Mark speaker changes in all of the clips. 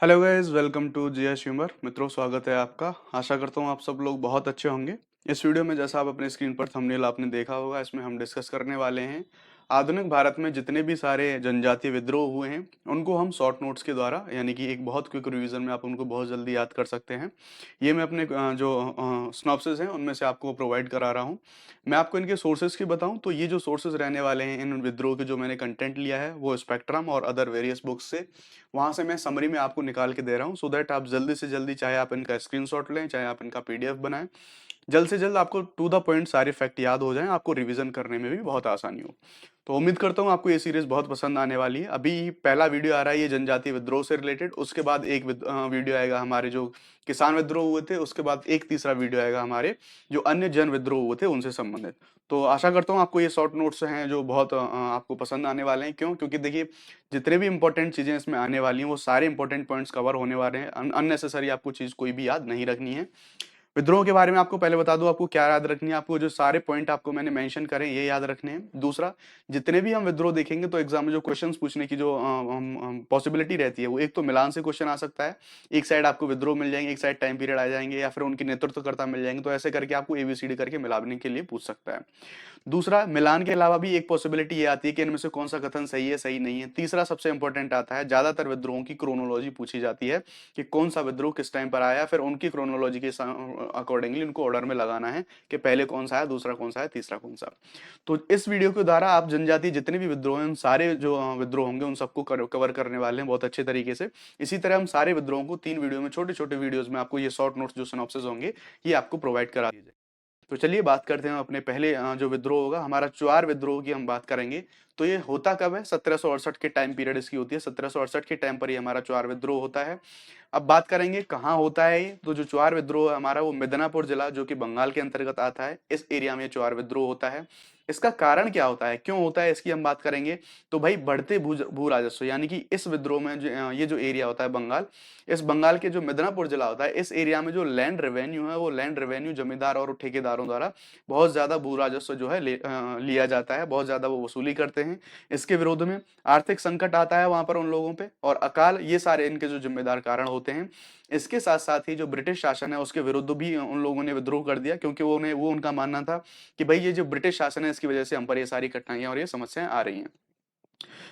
Speaker 1: Hello guys, welcome to GS humour. मित्रों, स्वागत है आपका। आशा करता हूँ आप सब लोग बहुत अच्छे होंगे। इस वीडियो में जैसा आप अपने स्क्रीन पर थंबनेल आपने देखा होगा, इसमें हम डिस्कस करने वाले हैं आधुनिक भारत में जितने भी सारे जनजातीय विद्रोह हुए हैं उनको हम शॉर्ट नोट्स के द्वारा, यानी कि एक बहुत क्विक रिवीजन में आप उनको बहुत जल्दी याद कर सकते हैं। ये मैं अपने जो स्नॉप्सिस हैं उनमें से आपको प्रोवाइड करा रहा हूँ। मैं आपको इनके सोर्सेज की बताऊं तो ये जो सोर्सेज रहने वाले हैं इन विद्रोह के, जो मैंने कंटेंट लिया है वो स्पेक्ट्रम और अदर वेरियस बुक्स से, वहां से मैं समरी में आपको निकाल के दे रहा हूँ, सो दैट आप जल्दी से जल्दी, चाहे आप इनका स्क्रीनशॉट लें चाहे आप इनका पीडीएफ बनाएं, जल्द से जल्द आपको टू द पॉइंट सारे फैक्ट याद हो जाएं, आपको रिवीजन करने में भी बहुत आसानी हो। तो उम्मीद करता हूँ आपको ये सीरीज बहुत पसंद आने वाली है। अभी पहला वीडियो आ रहा है ये जनजातीय विद्रोह से रिलेटेड, उसके बाद एक वीडियो आएगा हमारे जो किसान विद्रोह हुए थे, उसके बाद एक तीसरा वीडियो आएगा हमारे जो अन्य जन विद्रोह हुए थे उनसे संबंधित। तो आशा करता हूँ आपको ये शॉर्ट नोट्स हैं जो बहुत आपको पसंद आने वाले हैं। क्यों? क्योंकि देखिए, जितने भी इंपॉर्टेंट चीजें इसमें आने वाली हैं वो सारे इंपॉर्टेंट पॉइंट्स कवर होने वाले हैं। अननेसेसरी आपको चीज कोई भी याद नहीं रखनी है। विद्रोह के बारे में आपको पहले बता दूं, आपको क्या याद रखनी है। आपको जो सारे पॉइंट आपको मैंने मेंशन करे ये याद रखने हैं। दूसरा, जितने भी हम विद्रोह देखेंगे तो एग्जाम में जो क्वेश्चंस पूछने की जो पॉसिबिलिटी रहती है वो एक तो मिलान से क्वेश्चन आ सकता है। एक साइड आपको विद्रोह मिल जाएंगे, एक साइड टाइम पीरियड आ जाएंगे, या फिर उनके नेतृत्वकर्ता मिल जाएंगे। तो ऐसे करके आपको एबीसीडी करके मिलाने के लिए पूछ सकता है। दूसरा, मिलान के अलावा भी एक पॉसिबिलिटी ये आती है कि इनमें से कौन सा कथन सही है सही नहीं है। तीसरा सबसे इंपॉर्टेंट आता है, ज्यादातर विद्रोहों की क्रोनोलॉजी पूछी जाती है कि कौन सा विद्रोह किस टाइम पर आया, फिर उनकी क्रोनोलॉजी के अकॉर्डिंगली उनको ऑर्डर में लगाना है कि पहले कौन सा है, दूसरा कौन सा है, तीसरा कौन सा। तो इस वीडियो के द्वारा आप जनजाति जितने भी विद्रोह हैं उन सारे जो विद्रोह होंगे उन सबको कवर करने वाले हैं बहुत अच्छे तरीके से। इसी तरह हम सारे विद्रोहों को 3 वीडियो में, छोटे छोटे वीडियोज में आपको ये शॉर्ट नोट्स जो सिनॉप्सिस होंगे ये आपको प्रोवाइड करा दिए जाए। तो चलिए बात करते हैं अपने पहले जो विद्रोह होगा हमारा चुआर विद्रोह की हम बात करेंगे। तो ये होता कब है? 1768 के टाइम पीरियड इसकी होती है। 1768 के टाइम पर ये हमारा चुआर विद्रोह होता है। अब बात करेंगे कहाँ होता है ये। तो जो चुआर विद्रोह है हमारा वो मिदनापुर जिला जो कि बंगाल के अंतर्गत आता है, इस एरिया में चुआर विद्रोह होता है। इसका कारण क्या होता है, क्यों होता है, इसकी हम बात करेंगे। तो भाई बढ़ते भू राजस्व, यानी कि इस विद्रोह में ये जो एरिया होता है बंगाल, इस बंगाल के जो मिदनापुर जिला होता है इस एरिया में जो लैंड रेवेन्यू है वो लैंड रेवेन्यू जमींदार और ठेकेदारों द्वारा बहुत ज्यादा भू राजस्व जो है लिया जाता है, बहुत ज्यादा वो वसूली करते हैं। इसके विरोध में आर्थिक संकट आता है वहां पर उन लोगों पे, और अकाल, ये सारे इनके जो जिम्मेदार कारण होते हैं। इसके साथ साथ ही जो ब्रिटिश शासन है उसके विरुद्ध भी उन लोगों ने विद्रोह कर दिया, क्योंकि वो उनका मानना था कि भाई ये जो ब्रिटिश शासन है इसकी वजह से हम पर ये सारी कठिनाइयां और ये समस्याएं आ रही हैं।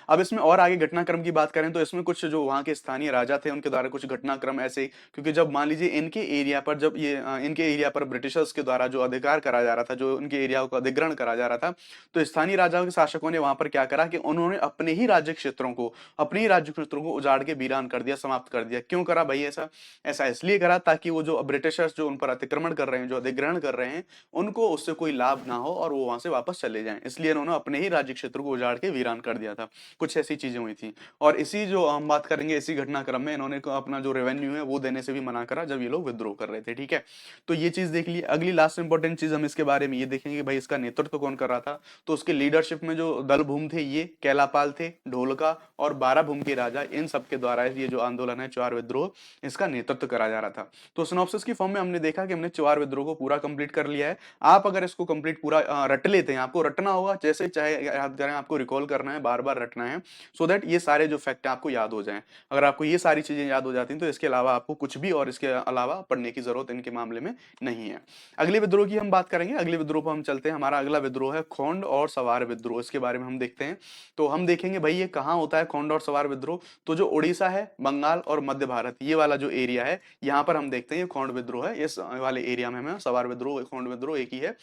Speaker 1: अब इसमें और आगे घटनाक्रम की बात करें तो इसमें कुछ जो वहाँ के स्थानीय राजा थे उनके द्वारा कुछ घटनाक्रम ऐसे, क्योंकि जब मान लीजिए इनके एरिया पर, जब ये इनके एरिया पर ब्रिटिशर्स के द्वारा जो अधिकार करा जा रहा था, जो इनके एरिया को अधिग्रहण करा जा रहा था, तो स्थानीय राजाओं के शासकों ने वहां पर क्या करा कि उन्होंने अपने ही राज्य क्षेत्रों को, अपने ही राज्य क्षेत्रों को उजाड़ के वीरान कर दिया, समाप्त कर दिया। क्यों करा भाई ऐसा? ऐसा इसलिए करा ताकि वो जो ब्रिटिशर्स जो उन पर अतिक्रमण कर रहे हैं, जो अधिग्रहण कर रहे हैं, उनको उससे कोई लाभ ना हो और वो वहां से वापस चले जाएं। इसलिए उन्होंने अपने ही राज्य क्षेत्र को उजाड़ के वीरान कर दिया था। कुछ ऐसी चीजें हुई थी। और इसी जो हम बात करेंगे, इसी घटनाक्रम में इन्होंने अपना जो रेवेन्यू है वो देने से भी मना करा जब ये लोग विद्रोह कर रहे थे। ठीक है, तो ये चीज देख ली। अगली लास्ट इंपॉर्टेंट चीज हम इसके बारे में ये देखेंगे, भाई इसका नेतृत्व कौन कर रहा था। तो उसके लीडरशिप में जो दलभूम थे, ये कैलापाल थे, ढोलका और बाराभूम के राजा, इन सब के द्वारा ये जो आंदोलन है चुआर विद्रोह, इसका नेतृत्व करा जा रहा था। तो सिनॉप्सिस की फॉर्म में हमने देखा कि हमने चुआर विद्रोह को पूरा कंप्लीट कर लिया है। आप अगर इसको कंप्लीट पूरा रट लेते हैं, आपको रटना होगा, जैसे चाहे याद करें, आपको रिकॉल करना है, बार बार रटना है, सो दैट ये सारे जो फैक्ट है आपको याद हो जाएं। अगर आपको ये सारी चीजें याद हो जाती हैं तो इसके अलावा आपको कुछ भी और इसके अलावा पढ़ने की जरूरत इनके मामले में नहीं है। अगले विद्रोह की हम बात करेंगे। अगले विद्रोह पर हम चलते हैं। हमारा अगला विद्रोह है खोंड और सवार विद्रोह। इसके बारे में हम देखते हैं। तो हम देखेंगे भाई ये कहाँ होता है खोंड और सवार विद्रोह। तो जो उड़ीसा है, बंगाल और मध्य भारत, ये वाला जो एरिया है, यहाँ पर हम देखते हैं ये खोंड विद्रोह है। इस वाले एरिया में हमें सवार विद्रोह, खोंड विद्रोह एक ही है,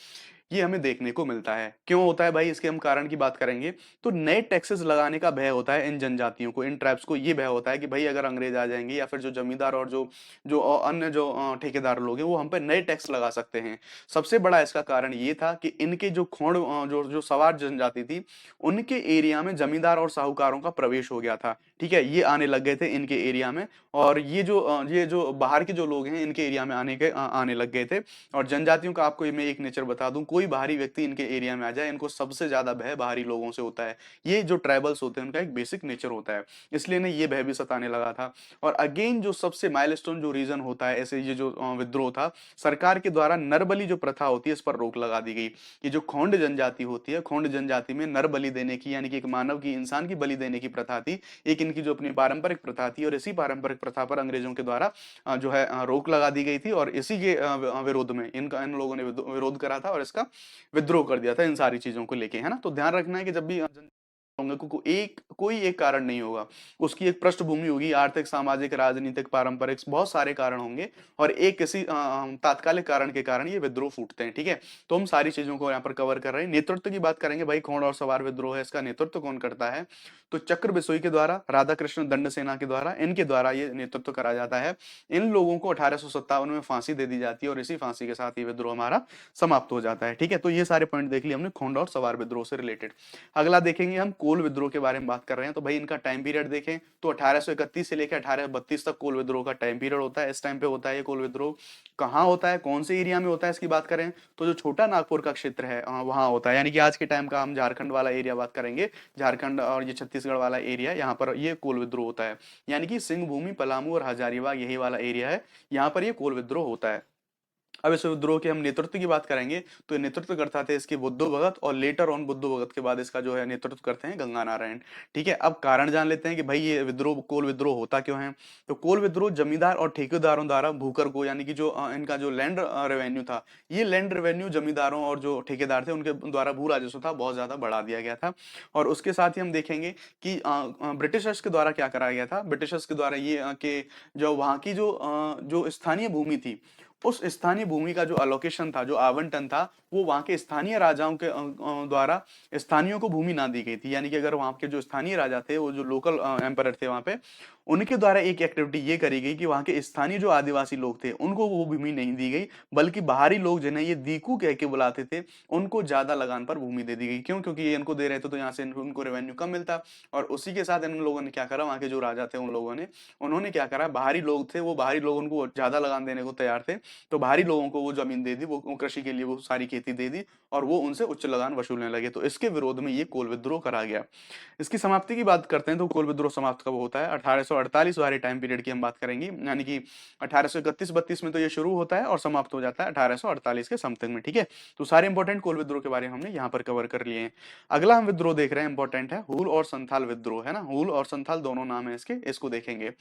Speaker 1: ये हमें देखने को मिलता है। क्यों होता है भाई, इसके हम कारण की बात करेंगे। तो नए टैक्सेस लगाने का भय होता है इन जनजातियों को, इन ट्राइब्स को ये भय होता है कि भाई अगर अंग्रेज आ जाएंगे या फिर जो जमींदार और जो जो अन्य जो ठेकेदार लोग हैं वो हम पे नए टैक्स लगा सकते हैं। सबसे बड़ा इसका कारण ये था कि इनके जो खोड़ जो जो सवार जनजाति थी उनके एरिया में जमींदार और साहूकारों का प्रवेश हो गया था। ठीक है, ये आने लग गए थे इनके एरिया में, और ये जो बाहर के जो लोग हैं इनके एरिया में आने लग गए थे। और जनजातियों का आपको मैं एक नेचर बता दूं, कोई बाहरी व्यक्ति इनके एरिया में आ जाए इनको सबसे ज्यादा भय बाहरी लोगों से होता है। ये जो ट्राइबल्स होते हैं उनका एक बेसिक नेचर होता है, इसलिए ना ये भय भी सताने लगा था। और अगेन जो सबसे माइलस्टोन जो रीजन होता है ऐसे ये जो विद्रोह था, सरकार के द्वारा नरबली जो प्रथा होती है इस पर रोक लगा दी गई। ये जो खोंड जनजाति होती है, खोंड जनजाति में नर बलि देने की, यानी कि एक मानव की, इंसान की बलि देने की प्रथा थी, एक इनकी जो अपनी पारंपरिक प्रथा थी और इसी पारंपरिक प्रथा पर अंग्रेजों के द्वारा जो है रोक लगा दी गई थी और इसी के विरोध में इन लोगों ने विरोध करा था और इसका विद्रोह कर दिया था इन सारी चीजों को लेके, है ना। तो ध्यान रखना है कि जब भी होंगे कोई एक कारण नहीं होगा, उसकी एक पृष्ठभूमि होगी, आर्थिक, सामाजिक, राजनीतिक, पारंपरिक, बहुत सारे कारण होंगे और एक किसी तात्कालिक कारण के कारण ये विद्रोह फूटते हैं, ठीक है। तो हम सारी चीजों को यहाँ पर कवर कर रहे हैं। नेतृत्व की बात करेंगे, भाई खोड़ और सवार विद्रोह है, इसका नेतृत्व कौन करता है? तो चक्र बिसोई के द्वारा, राधा कृष्ण दंड सेना के द्वारा, इनके द्वारा ये नेतृत्व करा जाता है। इन लोगों को 1857 में फांसी दे दी जाती है और इसी फांसी के साथ ये विद्रोह हमारा समाप्त हो जाता है, ठीक है। तो ये सारे पॉइंट देख लिए हमने खोंड और सवार विद्रोह से रिलेटेड। अगला देखेंगे हम कोल विद्रोह के बारे में बात कर रहे हैं। तो भाई इनका टाइम पीरियड देखें तो 1831 से लेकर 1832 तक कोल विद्रोह का टाइम पीरियड होता है। इस टाइम पे होता है ये कोल विद्रोह। कहाँ होता है, कौन से एरिया में होता है, इसकी बात करें तो जो छोटा नागपुर का क्षेत्र है वहां होता है, यानी कि आज के टाइम का हम झारखंड वाला एरिया बात करेंगे, झारखंड और ये छत्तीसगढ़ वाला एरिया, यहाँ पर ये कोल विद्रोह होता है। यानी कि सिंह भूमि, पलामू और हजारीबाग यही वाला एरिया है, यहाँ पर ये कोल विद्रोह होता है। अब इस विद्रोह के हम नेतृत्व की बात करेंगे तो नेतृत्व करता थे इसके बुद्धू भगत और लेटर ऑन बुद्धू भगत के बाद इसका जो है नेतृत्व करते हैं गंगा नारायण, ठीक है। अब कारण जान लेते हैं कि भाई ये विद्रोह, कोल विद्रोह होता क्यों है। तो कोल विद्रोह जमींदार और ठेकेदारों द्वारा भूकर को, यानी कि जो इनका जो लैंड रेवेन्यू था, ये लैंड रेवेन्यू जमींदारों और जो ठेकेदार थे उनके द्वारा भू राजस्व था बहुत ज्यादा बढ़ा दिया गया था। और उसके साथ ही हम देखेंगे कि ब्रिटिशर्स के द्वारा क्या कराया गया था। ब्रिटिशर्स के द्वारा ये कि जो वहाँ की जो स्थानीय भूमि थी, उस स्थानीय भूमि का जो अलोकेशन था, जो आवंटन था, वो वहां के स्थानीय राजाओं के द्वारा स्थानीयों को भूमि ना दी गई थी। यानी कि अगर वहां के जो स्थानीय राजा थे, वो जो लोकल एम्परर थे वहां पे, उनके द्वारा एक एक्टिविटी ये करी गई कि वहां के स्थानीय जो आदिवासी लोग थे उनको वो भूमि नहीं दी गई, बल्कि बाहरी लोग जिन्हें ये दीकू कह के बुलाते थे उनको ज्यादा लगान पर भूमि दे दी गई। क्यों? क्योंकि ये इनको दे रहे थे तो यहाँ से उनको रेवेन्यू कम मिलता। और उसी के साथ इन लोगों ने क्या करा, वहां के जो राजा थे उन लोगों ने, उन्होंने क्या करा, बाहरी लोग थे, वो बाहरी लोग उनको ज्यादा लगान देने को तैयार थे, तो बाहरी लोगों को वो जमीन दे दी, वो कृषि के लिए वो सारी खेती दे दी और वो उनसे उच्च लगान वसूलने लगे। तो इसके विरोध में ये कोल विद्रोह करा गया। इसकी समाप्ति की बात करते हैं तो कोल विद्रोह समाप्त कब होता है? 1848 वाले टाइम पीरियड की हम बात करेंगे, यानी कि 1831-32 में तो ये शुरू होता है और समाप्त हो जाता है 1848 के समथिंग में, ठीक है। तो सारे इंपॉर्टेंट कोल विद्रोह के बारे में हमने यहाँ पर कवर कर लिए हैं। अगला हम विद्रोह देख रहे हैं, इंपॉर्टेंट है, हूल और संथाल विद्रोह, है ना। हूल और संथाल दोनों नाम है इसके, इसको देखेंगे।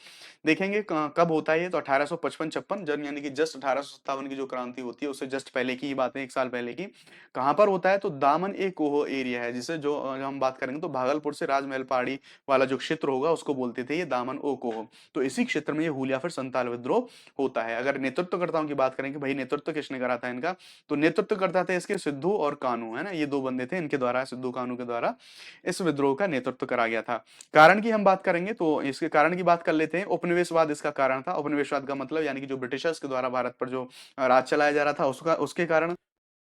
Speaker 1: कब होता है ये, तो 1855-56 जब, यानी कि जस्ट 1857 की जो क्रांति होती है उससे जस्ट पहले की ही बात है, एक साल पहले की। कहां पर होता है? तो दामन ए कोहो एरिया है, जिसे जो हम बात करेंगे तो भागलपुर से राजमहल पहाड़ी वाला जो क्षेत्र होगा उसको बोलते थे ये दामन ओ कोहो। तो इसी क्षेत्र में ये हूल या फिर संताल विद्रोह होता है। अगर नेतृत्वकर्ताओं की बात करेंगे, भाई नेतृत्व किसने करा था इनका, तो नेतृत्व करता था इसके सिद्धू और कानू, है ना। ये दो बंदे थे, इनके द्वारा, सिद्धू कानू के द्वारा इस विद्रोह का नेतृत्व करा गया था। कारण की हम बात करेंगे तो इसके कारण की बात कर लेते हैं। उपनिवेशवाद इसका कारण था। उपनिवेशवाद का मतलब यानी कि जो ब्रिटिशर्स के द्वारा भारत पर जो राज चलाया जा रहा था उसके कारण,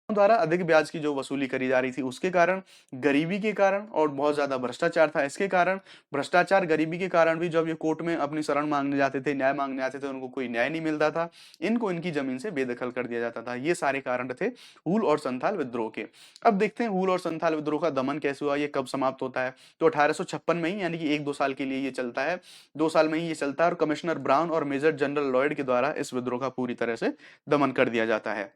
Speaker 1: द्वारा अधिक ब्याज की जो वसूली करी जा रही थी उसके कारण, गरीबी के कारण और बहुत ज्यादा भ्रष्टाचार था इसके कारण। भ्रष्टाचार, गरीबी के कारण भी जब ये कोर्ट में अपनी शरण मांगने जाते थे, न्याय मांगने आते थे, उनको कोई न्याय नहीं मिलता था, इनको इनकी जमीन से बेदखल कर दिया जाता था। ये सारे कारण थे हूल और संथाल विद्रोह के। अब देखते हैं हूल और संथाल विद्रोह का दमन कैसे हुआ, ये कब समाप्त होता है। तो 1856 में ही, यानी कि 1-2 साल के लिए ये चलता है, 2 साल में ही ये चलता है और कमिश्नर ब्राउन और मेजर जनरल लॉयड के द्वारा इस विद्रोह का पूरी तरह से दमन कर दिया जाता है।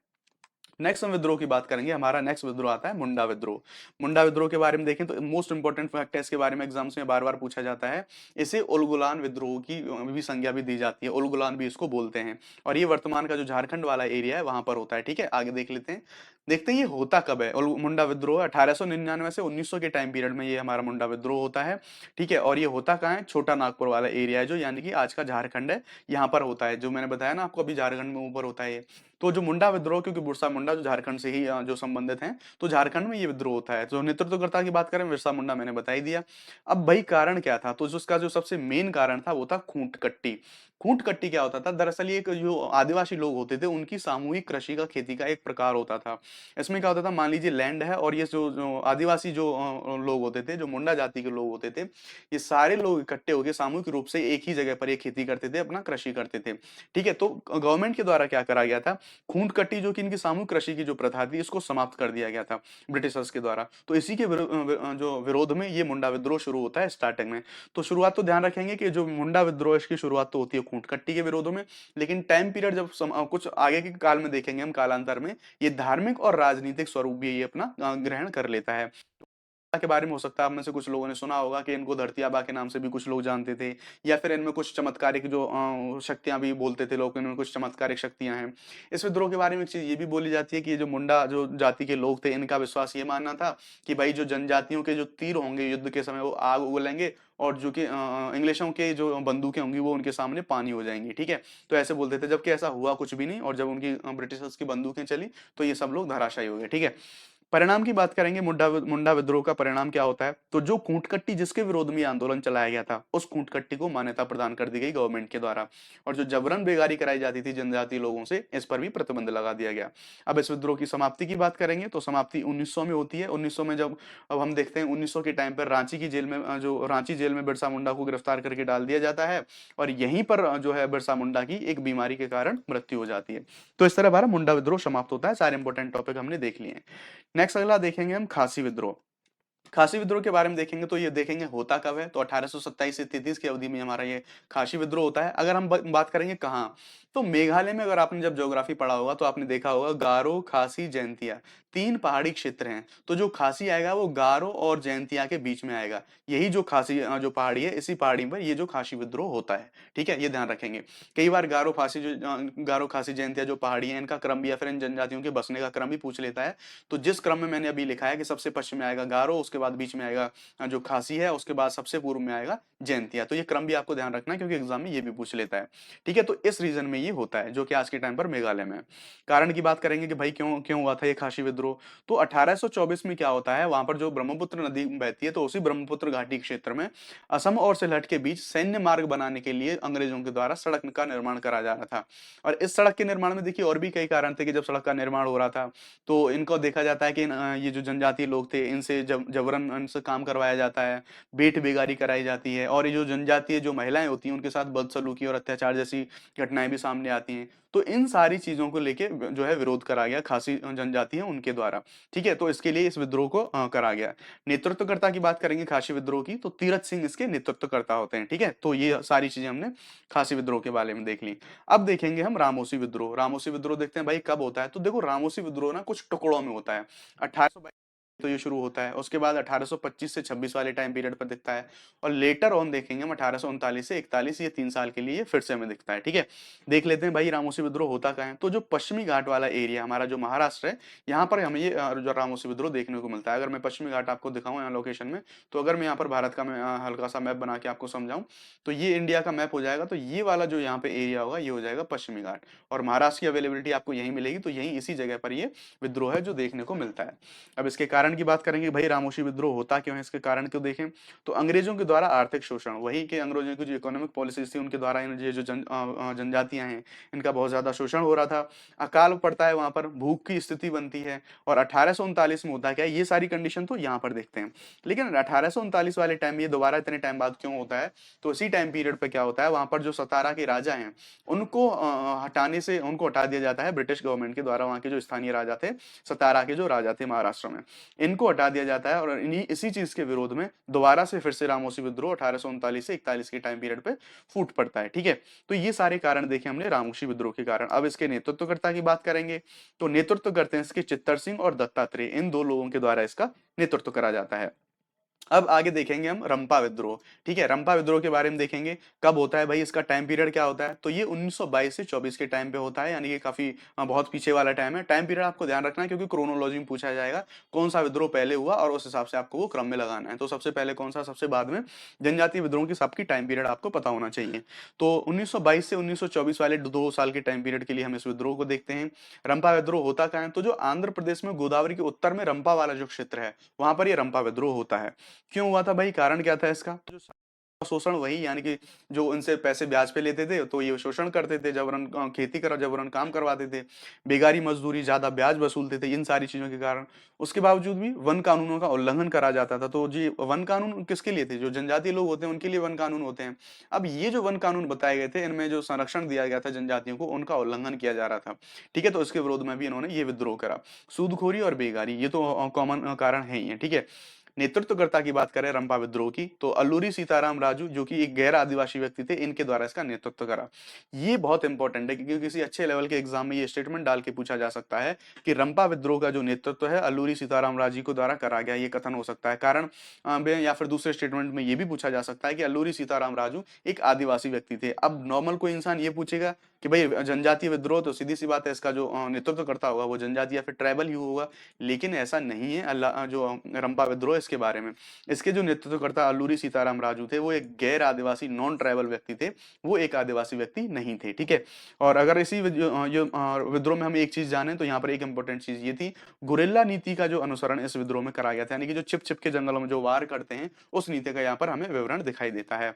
Speaker 1: नेक्स्ट हम विद्रोह की बात करेंगे। हमारा नेक्स्ट विद्रोह आता है मुंडा विद्रोह। मुंडा विद्रोह के बारे में देखें तो मोस्ट इंपोर्टेंट फैक्ट है, इसके बारे में एग्जाम्स में बार बार पूछा जाता है। इसे उलगुलान विद्रोह की भी संज्ञा भी दी जाती है, उलगुलान भी इसको बोलते हैं। और ये वर्तमान का जो झारखंड वाला एरिया है वहां पर होता है, ठीक है। आगे देख लेते हैं, देखते हैं ये होता कब है। मुंडा विद्रोह 1899 से 1900 के टाइम पीरियड में ये हमारा मुंडा विद्रोह होता है, ठीक है। और ये होता कहाँ है? छोटा नागपुर वाला एरिया है जो, यानी कि आज का झारखंड है, यहाँ पर होता है। जो मैंने बताया ना आपको अभी, झारखंड में ऊपर होता है ये। तो जो मुंडा विद्रोह, क्योंकि बिरसा मुंडा जो झारखंड से ही जो संबंधित हैं, तो झारखंड में ये विद्रोह होता है। तो नेतृत्वकर्ता की बात करें, बिरसा मुंडा मैंने बता ही दिया। अब भाई कारण क्या था, तो उसका जो सबसे मेन कारण था वो था खूंट कट्टी। खूंट कट्टी क्या होता था? दरअसल ये एक जो आदिवासी लोग होते थे उनकी सामूहिक कृषि का, खेती का एक प्रकार होता था। इसमें क्या होता था, मान लीजिए लैंड है और ये जो आदिवासी जो लोग होते थे, जो मुंडा जाति के लोग होते थे, ये सारे लोग इकट्ठे होकर सामूहिक रूप से एक ही जगह पर एक खेती करते थे, अपना कृषि करते थे, ठीक है। तो गवर्नमेंट के द्वारा क्या करा गया था, खूंट कट्टी जो कि इनकी सामूहिक कृषि की जो प्रथा थी इसको समाप्त कर दिया गया था ब्रिटिशर्स के द्वारा। तो इसी के जो विरोध में ये मुंडा विद्रोह शुरू होता है स्टार्टिंग में। तो शुरुआत तो ध्यान रखेंगे कि जो मुंडा विद्रोह इसकी शुरुआत तो होती है खूंट कट्टी के विरोधों में, लेकिन टाइम पीरियड जब कुछ आगे के काल में देखेंगे हम, कालांतर में ये धार्मिक और राजनीतिक स्वरूप भी ये अपना ग्रहण कर लेता है। के बारे में हो सकता है आप में से कुछ लोगों ने सुना होगा कि इनको धरती आबा के नाम से भी कुछ लोग जानते थे, या फिर इनमें कुछ चमत्कारिक जो शक्तियां भी बोलते थे लोग, इनमें कुछ चमत्कारिक शक्तियां हैं। इस विद्रोह के बारे में एक चीज ये भी बोली जाती है कि ये जो मुंडा जो जाति के लोग थे, इनका विश्वास ये मानना था कि भाई जो जनजातियों के जो तीर होंगे युद्ध के समय वो आग उगलेंगे, और जो कि इंग्लिशों के जो बंदूकें होंगी वो उनके सामने पानी हो जाएंगी, ठीक है। तो ऐसे बोलते थे, जबकि ऐसा हुआ कुछ भी नहीं, और जब उनकी ब्रिटिशर्स की बंदूकें चली तो ये सब लोग धराशायी हो गए, ठीक है। परिणाम की बात करेंगे, मुंडा मुंडा विद्रोह का परिणाम क्या होता है, तो जो कूटकट्टी जिसके विरोध में ये आंदोलन चलाया गया था, उस कूटकट्टी को मान्यता प्रदान कर दी गई गवर्नमेंट के द्वारा, और जो जबरन बेगारी कराई जाती थी जनजातीय लोगों से, इस पर भी प्रतिबंध लगा दिया गया। अब इस विद्रोह की समाप्ति की बात करेंगे तो समाप्ति 1900 में होती है। 1900 में जब अब हम देखते हैं 1900 के टाइम पर रांची की जेल में जो रांची जेल में बिरसा मुंडा को गिरफ्तार करके डाल दिया जाता है, और यहीं पर जो है बिरसा मुंडा की एक बीमारी के कारण मृत्यु हो जाती है। तो इस तरह हमारा मुंडा विद्रोह समाप्त होता है। सारे इंपॉर्टेंट टॉपिक हमने देख लिए हैं। नेक्स्ट अगला देखेंगे हम खासी विद्रोह। खासी विद्रोह के बारे में देखेंगे तो ये देखेंगे होता कब है, तो 1827 से 33 की अवधि में हमारा ये खासी विद्रोह होता है। अगर हम बात करेंगे कहाँ, तो मेघालय में। अगर आपने जब ज्योग्राफी पढ़ा होगा तो आपने देखा होगा गारो, खासी, जैंतिया, तीन पहाड़ी क्षेत्र हैं। तो जो खासी आएगा वो गारो और जैंतिया के बीच में आएगा। यही जो खासी जो पहाड़ी है, इसी पहाड़ी पर ये जो खासी विद्रोह होता है, ठीक है, ये ध्यान रखेंगे। कई बार गारो खासी गारो खासी जैंतिया जो पहाड़ी है, इनका क्रम भी या फिर इन जनजातियों के बसने का क्रम भी पूछ लेता है। तो जिस क्रम में मैंने अभी लिखा है कि सबसे पश्चिम में आएगा गारो, उसके बाद बीच में आएगा जो खासी है, उसके बाद सबसे पूर्व में आएगा जैंतिया। तो ये क्रम भी आपको ध्यान रखना है क्योंकि एग्जाम में ये भी पूछ लेता है, ठीक है। तो इस रीजन में ये होता है जो कि आज के टाइम पर मेघालय में है। कारण की बात करेंगे कि भाई क्यों क्यों हुआ था ये खासी विद्रोह, तो 1824 में क्या होता है, वहां पर जो ब्रह्मपुत्र नदी बहती है, तो उसी ब्रह्मपुत्र घाटी क्षेत्र में असम और सिलहट के बीच सैन्य मार्ग बनाने के लिए अंग्रेजों के द्वारा सड़क का निर्माण करा जा रहा था। और इस सड़क के निर्माण में देखिए और भी कई कारण थे कि जब सड़क का निर्माण हो रहा था तो इनको देखा जाता है कि ये जो जनजातीय लोग थे इनसे जबरन इनसे काम करवाया जाता है, बेट बेगारी कराई जाती है, और ये जो जनजातीय जो महिलाएं होती हैं उनके साथ बदसलूकी और अत्याचार जैसी घटनाएं भी सामने आती हैं। तो इन सारी चीजों को लेके जो है विरोध करा गया खासी जनजाति है उनके द्वारा, ठीक है। तो इसके लिए इस विद्रोह को करा गया। नेतृत्वकर्ता की बात करेंगे खासी विद्रोह की, तो तीरथ सिंह इसके नेतृत्वकर्ता होते हैं, ठीक है। तो ये सारी चीजें हमने खासी विद्रोह के बारे में देख ली। अब देखेंगे हम रामोसी विद्रोह। रामोसी विद्रोह देखते हैं भाई कब होता है, तो देखो रामोसी विद्रोह ना कुछ टुकड़ों में होता है। 1822 तो ये शुरू होता है, उसके बाद 1825 से 26 वाले टाइम पीरियड पर दिखता है, और लेटर ऑन देखेंगे हम 1839 से 41, ये 3 साल के लिए फिर से हमें दिखता है, ठीक है। देख लेते हैं भाई रामोसी विद्रोह होता कहाँ है, तो जो पश्चिमी घाट वाला एरिया हमारा जो महाराष्ट्र है, यहाँ पर हमें ये जो रामोसी विद्रोह देखने को मिलता है। अगर मैं पश्चिमी घाट आपको दिखाऊं यहाँ लोकेशन में, तो अगर मैं यहाँ पर भारत का मैं हल्का सा मैप बना के आपको समझाऊं, तो ये इंडिया का मैप हो जाएगा। तो ये वाला जो यहाँ पे एरिया होगा ये हो जाएगा पश्चिमी घाट, और महाराष्ट्र की अवेलेबिलिटी आपको यहीं मिलेगी। तो यहीं इसी जगह पर ये विद्रोह है जो देखने को मिलता है। अब इसके कारण की बात करेंगे, भाई रामोशी विद्रोह होता क्यों है, इसके कारण क्यों देखें, तो अंग्रेजों के द्वारा आर्थिक शोषण, वही के अंग्रेजों की जो इकोनॉमिक पॉलिसीज थी उनके द्वारा ये जो जनजातियां हैं इनका बहुत ज्यादा शोषण हो रहा था। अकाल पड़ता है, वहां पर भूख की स्थिति बनती है, और 1839 में होता क्या है, ये सारी कंडीशन तो यहाँ पर देखते हैं। लेकिन 1839 वाले टाइम ये दोबारा इतने टाइम बाद क्यों होता है, तो इसी टाइम पीरियड पे क्या होता है, वहां पर जो सतारा के राजा हैं उनको उनको हटा दिया जाता है ब्रिटिश गवर्नमेंट के द्वारा। वहां के जो स्थानीय राजा थे, सतारा के जो राजा थे महाराष्ट्र में, इनको हटा दिया जाता है, और इन्हीं इसी चीज के विरोध में दोबारा से फिर से रामोसी विद्रोह 1839 से 41 के टाइम पीरियड पे फूट पड़ता है, ठीक है। तो ये सारे कारण देखे हमने रामोशी विद्रोह के कारण। अब इसके नेतृत्वकर्ता की बात करेंगे, तो नेतृत्व करते हैं इसके चित्तर सिंह और दत्तात्रेय, इन दो लोगों के द्वारा इसका नेतृत्व करा जाता है। अब आगे देखेंगे हम रंपा विद्रोह, ठीक है। रंपा विद्रोह के बारे में देखेंगे कब होता है भाई, इसका टाइम पीरियड क्या होता है, तो ये 1922 से 24 के टाइम पे होता है, यानी कि काफी बहुत पीछे वाला टाइम है। टाइम पीरियड आपको ध्यान रखना है क्योंकि क्रोनोलॉजी में पूछा जाएगा कौन सा विद्रोह पहले हुआ, और उस हिसाब से आपको वो क्रम में लगाना है। तो सबसे पहले कौन सा, सबसे बाद में, जनजातीय विद्रोह की सबकी टाइम पीरियड आपको पता होना चाहिए। तो 1922 से 1924 वाले 2 साल के टाइम पीरियड के लिए हम इस विद्रोह को देखते हैं। रंपा विद्रोह होता क्या है, तो जो आंध्र प्रदेश में गोदावरी के उत्तर में रंपा वाला जो क्षेत्र है वहां पर ये रंपा विद्रोह होता है। क्यों हुआ था भाई, कारण क्या था इसका, जो शोषण, वही यानी कि जो उनसे पैसे ब्याज पे लेते थे तो ये शोषण करते थे, जबरन खेती करा, जबरन काम करवाते थे, बेगारी मजदूरी, ज्यादा ब्याज वसूलते थे, इन सारी चीजों के कारण। उसके बावजूद भी वन कानूनों का उल्लंघन करा जाता था। तो जी वन कानून किसके लिए थे, जो जनजातीय लोग होते हैं उनके लिए वन कानून होते हैं। अब ये जो वन कानून बताए गए थे इनमें जो संरक्षण दिया गया था जनजातियों को, उनका उल्लंघन किया जा रहा था, ठीक है। तो इसके विरोध में भी इन्होंने ये विद्रोह करा। सूदखोरी और बेगारी ये तो कॉमन कारण है ही है, ठीक है। नेतृत्वकर्ता की बात करें रंपा विद्रोह की, तो अल्लूरी सीताराम राजू जो कि एक गैर आदिवासी व्यक्ति थे, इनके द्वारा इसका नेतृत्व करा। ये बहुत इंपॉर्टेंट है क्योंकि किसी अच्छे लेवल के एग्जाम में ये स्टेटमेंट डाल के पूछा जा सकता है कि रंपा विद्रोह का जो नेतृत्व है अल्लूरी सीताराम राजू को द्वारा करा गया, ये कथन हो सकता है। कारण या फिर दूसरे स्टेटमेंट में ये भी पूछा जा सकता है कि अल्लूरी सीताराम राजू एक आदिवासी व्यक्ति थे। अब नॉर्मल कोई इंसान ये पूछेगा कि भाई जनजातीय विद्रोह, तो सीधी सी बात है इसका जो नेतृत्व करता होगा वो जनजाति या फिर ट्राइबल ही होगा, लेकिन ऐसा नहीं है। अल्लाह जो रंपा विद्रोह इसके बारे में, इसके जो नेतृत्वकर्ता अल्लूरी सीताराम राजू थे वो एक गैर आदिवासी नॉन ट्राइबल व्यक्ति थे, वो एक आदिवासी व्यक्ति नहीं थे, ठीक है। और अगर इसी विद्रोह में हम एक चीज जाने तो यहाँ पर एक इंपॉर्टेंट चीज ये थी, गुरिल्ला नीति का जो अनुसरण इस विद्रोह में करा गया था, यानी कि जो छिप छिप के जंगलों में जो वार करते हैं उस नीति का यहाँ पर हमें विवरण दिखाई देता है।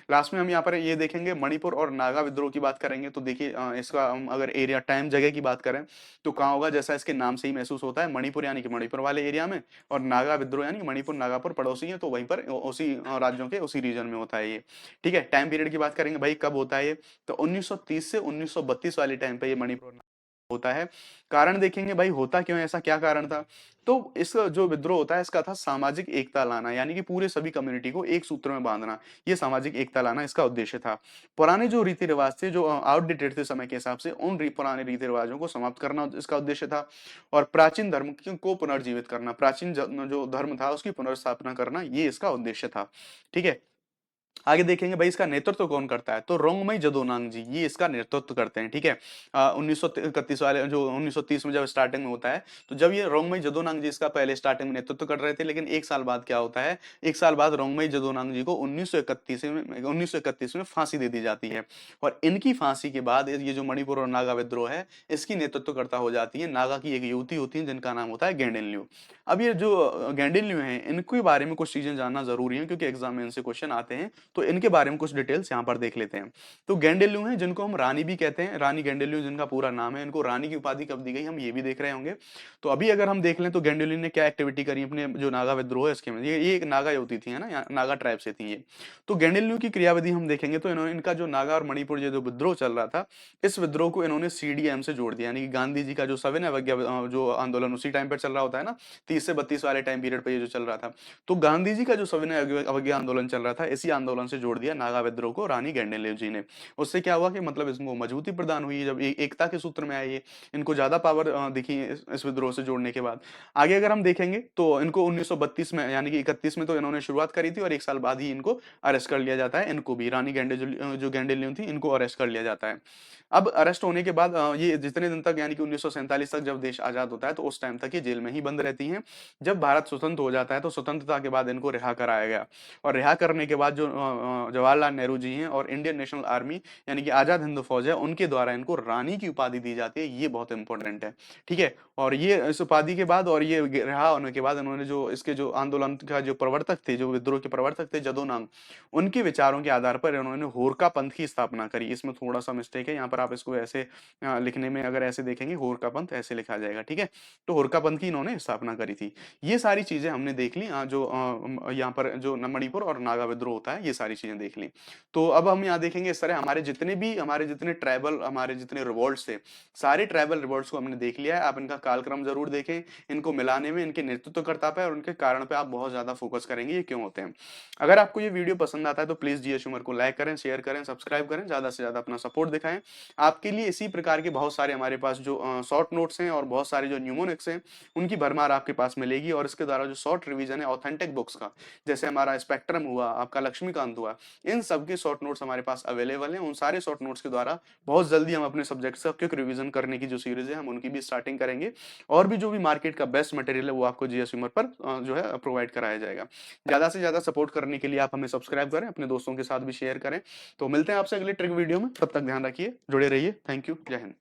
Speaker 1: लास्ट में हम यहाँ पर ये देखेंगे मणिपुर और नागा विद्रोह की बात करेंगे। तो देखिए इसका हम अगर एरिया टाइम जगह की बात करें तो कहाँ होगा, जैसा इसके नाम से ही महसूस होता है, मणिपुर यानी कि मणिपुर वाले एरिया में, और नागा विद्रोह यानी कि मणिपुर नागापुर पड़ोसी है, तो वहीं पर उसी राज्यों के उसी रीजन में होता है ये, ठीक है। टाइम पीरियड की बात करेंगे भाई कब होता है ये, तो 1930 से 1932 वाले टाइम पे ये मणिपुर होता है। कारण देखेंगे भाई होता क्यों है, ऐसा क्या कारण था। तो इस जो विद्रोह होता है इसका था सामाजिक एकता लाना, यानी कि पूरे सभी कम्युनिटी को एक सूत्र में बांधना, ये सामाजिक एकता लाना इसका उद्देश्य था। पुराने जो रीति रिवाज थे जो आउटडेटेड थे समय के हिसाब से, उन पुराने रीति रिवाजों को समाप्त करना इसका उद्देश्य था। और प्राचीन धर्म को पुनर्जीवित करना, प्राचीन जो धर्म था उसकी पुनर्स्थापना करना, ये इसका उद्देश्य था, ठीक है। आगे देखेंगे भाई इसका नेतृत्व कौन करता है, तो रोंगमई जदोनांग जी ये इसका नेतृत्व करते हैं, ठीक है। 1931 वाले जो 1930 में जब स्टार्टिंग में होता है, तो जब ये रोंगमई जदोनांग जी इसका पहले स्टार्टिंग में नेतृत्व कर रहे थे, लेकिन एक साल बाद क्या होता है, एक साल बाद रोंगमई जदोनांग जी को 1931 में फांसी दे दी जाती है। और इनकी फांसी के बाद ये जो मणिपुर और नागा विद्रोह है इसकी नेतृत्वकर्ता हो जाती है नागा की एक युवती होती है जिनका नाम होता है गेंडेनल्यू। अब ये जो गेंडेनल्यू है इनके बारे में कुछ चीजें जानना जरूरी है क्योंकि एग्जाम में इनसे क्वेश्चन आते हैं, तो इनके बारे में कुछ डिटेल्स यहाँ पर देख लेते हैं। तो गेंडेल्यू हैं जिनको हम रानी भी कहते हैं, रानी गेंडेल्यू जिनका पूरा नाम है, इनको रानी की उपाधि कब दी गई हम ये भी देख रहे होंगे। तो अभी अगर हम देख लें तो गेंडेल्यू ने क्या एक्टिविटी करी अपने जो नागा विद्रोह है इसके में, ये एक नागा युवती थी है ना, नागा ट्राइब से थी ये। तो गेंडेल्यू की क्रियाविधि हम देखेंगे तो इन्होंने इनका जो नागा और मणिपुर जो विद्रोह चल रहा था, इस विद्रोह को इन्होंने सीडीएम से जोड़ दिया, यानी कि गांधी जी का जो सविनय अवज्ञा जो आंदोलन उसी टाइम पर चल रहा होता है ना, 30 से 32 वाले टाइम पीरियड पर ये जो चल रहा था, तो गांधी जी का जो सविनय अवज्ञा आंदोलन चल रहा था इसी आंदोलन से जोड़ दिया नागा विद्रोह को रानी गेंडेनल्यू जी ने। उससे क्या हुआ कि मतलब इसको मजबूती प्रदान हुई, जब एकता के सूत्र में आए ये, इनको ज्यादा पावर दिखी इस विद्रोह से जोड़ने के बाद। आगे अगर हम देखेंगे तो इनको 1932 में यानी कि 31 में तो इन्होंने शुरुआत करी थी और एक साल बाद ही इनको अरेस्ट कर लिया जाता है, इनको भी रानी गेंडे जो गेंडेनल्यू थी इनको अरेस्ट कर लिया जाता है। अब अरेस्ट होने के बाद ये जितने दिन तक यानी कि 1947 तक जब देश आजाद होता है तो उस टाइम तक ये जेल में ही बंद रहती हैं। जब भारत स्वतंत्र हो जाता है तो स्वतंत्रता के बाद इनको रिहा कराया गया, और रिहा करने के बाद जो जवाहरलाल नेहरू जी हैं और इंडियन नेशनल आर्मी यानी कि आजाद हिंद फौज है उनके द्वारा इनको रानी की उपाधि दी जाती है, ये बहुत इंपॉर्टेंट है, ठीक है। और ये इस उपाधि के बाद और ये रिहा होने के बाद इन्होंने जो इसके जो आंदोलन का जो प्रवर्तक थे, जो विद्रोह के प्रवर्तक थे जदोनांग, उनके विचारों के आधार पर इन्होंने होरका पंथ की स्थापना करी। इसमें थोड़ा सा मिस्टेक है, यहाँ पर आप इसको ऐसे लिखने में अगर ऐसे देखेंगे होरका पंथ ऐसे लिखा जाएगा, ठीक है। तो होरका पंथ की इन्होंने स्थापना करी थी। ये सारी चीजें हमने देख ली, जो यहाँ पर जो मणिपुर और नागा विद्रोह होता है ये सारी चीजें देख ली। तो अब हम यहाँ देखेंगे इस तरह हमारे जितने ट्राइबल हमारे जितने रिवॉल्ट्स थे, सारे ट्राइबल रिवॉल्ट्स को हमने देख लिया है। आप इनका कालक्रम जरूर देखें, इनको मिलाने में इनके नेतृत्वकर्ता पे और उनके कारण पे आप बहुत ज्यादा फोकस करेंगे ये क्यों होते हैं। अगर आपको ये वीडियो पसंद आता है तो प्लीज जीएस ह्यूमर को लाइक करें, शेयर करें, सब्सक्राइब करें, ज्यादा से ज्यादा अपना सपोर्ट दिखाएं। आपके लिए इसी प्रकार के बहुत सारे हमारे पास जो शॉर्ट नोट्स हैं और बहुत सारे जो न्यूमोनिक्स हैं उनकी भरमार आपके पास मिलेगी, और इसके द्वारा जो शॉर्ट रिवीजन है ऑथेंटिक बुक्स का, जैसे हमारा स्पेक्ट्रम हुआ, आपका लक्ष्मीकांत हुआ, इन सब के शॉर्ट नोट्स हमारे पास अवेलेबल हैं। उन सारे शॉर्ट नोट्स के द्वारा बहुत जल्दी हम अपने सब्जेक्ट्स का क्विक रिवीजन करने की जो सीरीज है हम उनकी भी स्टार्टिंग करेंगे, और भी जो भी मार्केट का बेस्ट मटेरियल है वो आपको जीएस ह्यूमर पर जो है प्रोवाइड कराया जाएगा। ज्यादा से ज्यादा सपोर्ट करने के लिए आप हमें सब्सक्राइब करें, अपने दोस्तों के साथ भी शेयर करें। तो मिलते हैं आपसे अगले ट्रिक वीडियो में, तब तक ध्यान रखिए, जुड़े रहिए। थैंक यू, जय हिंद।